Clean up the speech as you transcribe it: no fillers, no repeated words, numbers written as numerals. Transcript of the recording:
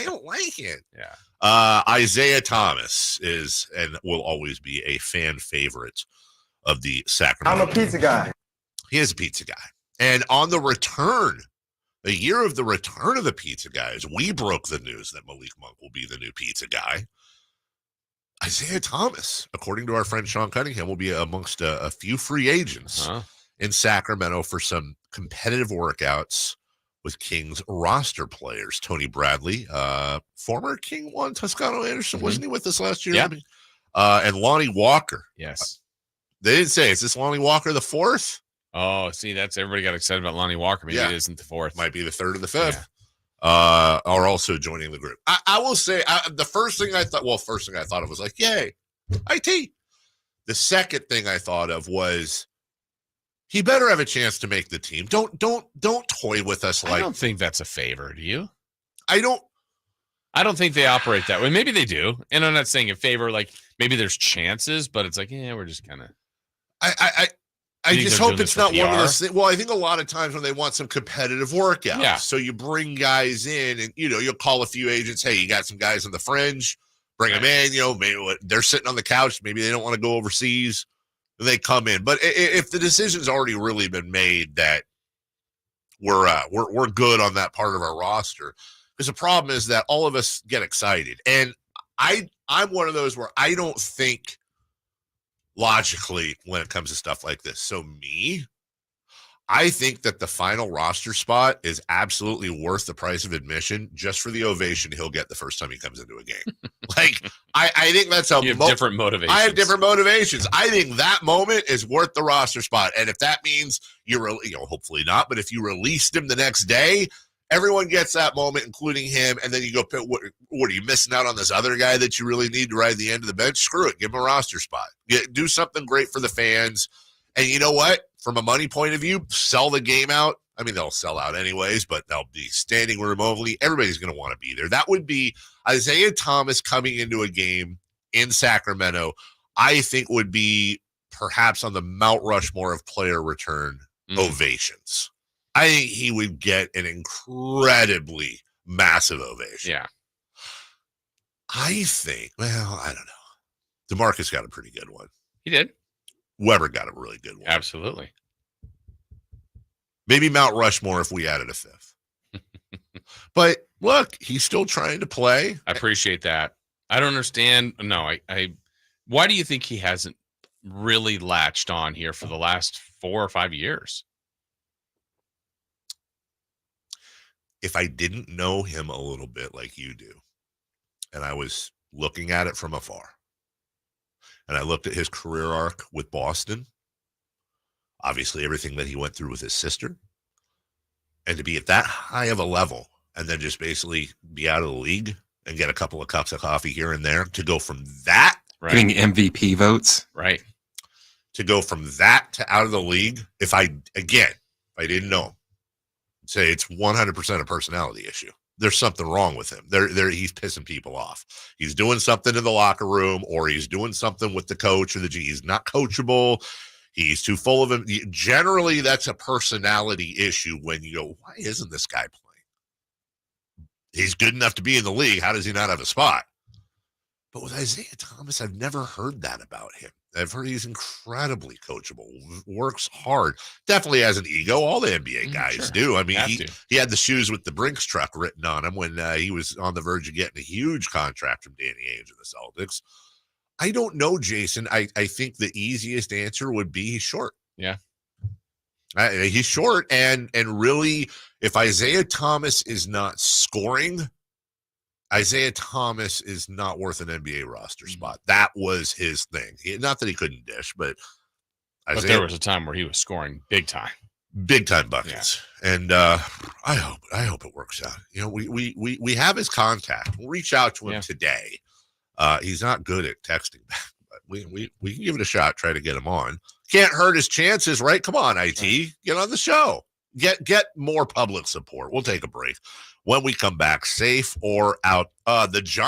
I don't like it. Yeah. Isaiah Thomas is and will always be a fan favorite of the Sacramento. I'm a pizza guy. He is a pizza guy. And on the return, the year of the return of the pizza guys, we broke the news that Malik Monk will be the new pizza guy. Isaiah Thomas, according to our friend Sean Cunningham, will be amongst a few free agents in Sacramento for some competitive workouts with Kings roster players. Tony Bradley, former King one, Toscano Anderson, wasn't he with us last year? Yeah. And Lonnie Walker. Yes. They didn't say, is this Lonnie Walker the fourth? Oh, see, that's everybody got excited about Lonnie Walker. Maybe it isn't the fourth. Might be the third or the fifth. Are also joining the group. I will say the first thing I thought of was like, yay, IT. The second thing I thought of was he better have a chance to make the team. Don't toy with us like. I don't think that's a favor, do you? I don't think they operate that way. Maybe they do. And I'm not saying a favor, like maybe there's chances, but it's like, yeah, we're just kind of. I just hope it's not one of those things. Well, I think a lot of times when they want some competitive workouts, so you bring guys in and, you'll call a few agents. Hey, you got some guys on the fringe, bring them in, maybe they're sitting on the couch. Maybe they don't want to go overseas. They come in. But if the decision's already really been made that we're good on that part of our roster, because the problem is that all of us get excited. And I'm one of those where I don't think logically when it comes to stuff like this. So I think that the final roster spot is absolutely worth the price of admission just for the ovation he'll get the first time he comes into a game. Like, I think that's different motivations. I have different motivations. I think that moment is worth the roster spot. And if that means hopefully not, but if you released him the next day, everyone gets that moment, including him, and then you go, what are you missing out on this other guy that you really need to ride the end of the bench? Screw it. Give him a roster spot. Do something great for the fans. And you know what? From a money point of view, sell the game out. I mean, they'll sell out anyways, but they'll be standing room only. Everybody's going to want to be there. That would be Isaiah Thomas coming into a game in Sacramento, I think would be perhaps on the Mount Rushmore of player return ovations. I think he would get an incredibly massive ovation. Yeah. I think, I don't know. DeMarcus got a pretty good one. He did. Weber got a really good one. Absolutely. Maybe Mount Rushmore if we added a fifth. But look, he's still trying to play. I appreciate that. I don't understand. No, why do you think he hasn't really latched on here for the last 4 or 5 years? If I didn't know him a little bit like you do, and I was looking at it from afar, and I looked at his career arc with Boston, obviously everything that he went through with his sister, and to be at that high of a level and then just basically be out of the league and get a couple of cups of coffee here and there, to go from that, getting MVP votes, right, to go from that to out of the league, if I didn't know him, say it's 100% a personality issue. There's something wrong with him. He's pissing people off. He's doing something in the locker room, or he's doing something with the coach or the G. He's not coachable. He's too full of him. Generally, that's a personality issue when you go, why isn't this guy playing? He's good enough to be in the league. How does he not have a spot? But with Isaiah Thomas, I've never heard that about him. I've heard he's incredibly coachable, works hard, definitely has an ego. All the NBA guys do. I mean, he had the shoes with the Brinks truck written on him when he was on the verge of getting a huge contract from Danny Ainge and the Celtics. I don't know, Jason. I think the easiest answer would be he's short. Yeah. He's short. And really, if Isaiah Thomas is not scoring, Isaiah Thomas is not worth an NBA roster spot. That was his thing. Not that he couldn't dish, but there was a time where he was scoring big time buckets. Yeah. And I hope it works out. We have his contact. We'll reach out to him today. He's not good at texting back, but we can give it a shot. Try to get him on. Can't hurt his chances, right? Come on, IT, get on the show. Get more public support. We'll take a break. When we come back, safe or out, the Giants.